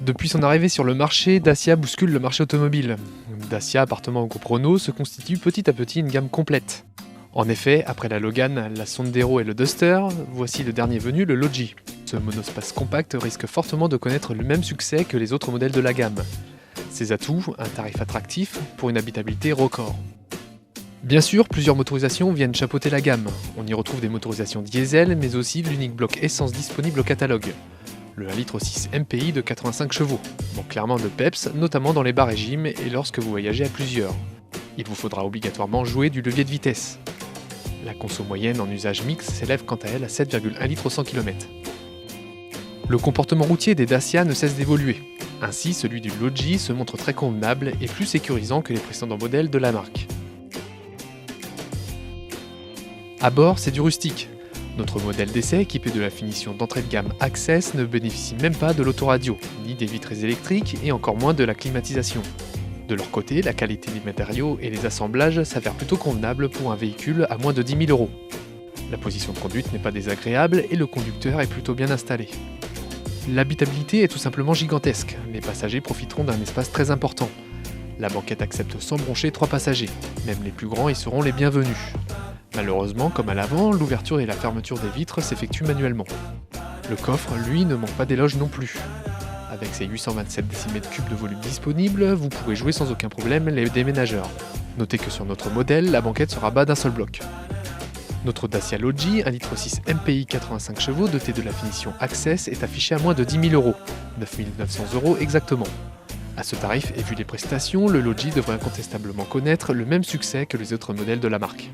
Depuis son arrivée sur le marché, Dacia bouscule le marché automobile. Dacia appartenant au groupe Renault se constitue petit à petit une gamme complète. En effet, après la Logan, la Sandero et le Duster, voici le dernier venu, le Logi. Ce monospace compact risque fortement de connaître le même succès que les autres modèles de la gamme. Ses atouts, un tarif attractif pour une habitabilité record. Bien sûr, plusieurs motorisations viennent chapeauter la gamme. On y retrouve des motorisations diesel, mais aussi l'unique bloc essence disponible au catalogue. Le 1,6 litre MPI de 85 chevaux, donc clairement de peps, notamment dans les bas régimes et lorsque vous voyagez à plusieurs. Il vous faudra obligatoirement jouer du levier de vitesse. La conso moyenne en usage mixte s'élève quant à elle à 7,1 litres au 100 km. Le comportement routier des Dacia ne cesse d'évoluer. Ainsi, celui du Logi se montre très convenable et plus sécurisant que les précédents modèles de la marque. À bord, c'est du rustique. Notre modèle d'essai, équipé de la finition d'entrée de gamme Access, ne bénéficie même pas de l'autoradio, ni des vitres électriques et encore moins de la climatisation. De leur côté, la qualité des matériaux et les assemblages s'avèrent plutôt convenables pour un véhicule à moins de 10 000 €. La position de conduite n'est pas désagréable et le conducteur est plutôt bien installé. L'habitabilité est tout simplement gigantesque, les passagers profiteront d'un espace très important. La banquette accepte sans broncher 3 passagers, même les plus grands y seront les bienvenus. Malheureusement, comme à l'avant, l'ouverture et la fermeture des vitres s'effectuent manuellement. Le coffre, lui, ne manque pas d'éloge non plus. Avec ses 827 décimètres cubes de volume disponible, vous pourrez jouer sans aucun problème les déménageurs. Notez que sur notre modèle, la banquette sera bas d'un seul bloc. Notre Dacia Logi, 1,6 litre MPI 85 chevaux doté de la finition Access, est affiché à moins de 10 000 €, 9 900 € exactement. À ce tarif et vu les prestations, le Logi devrait incontestablement connaître le même succès que les autres modèles de la marque.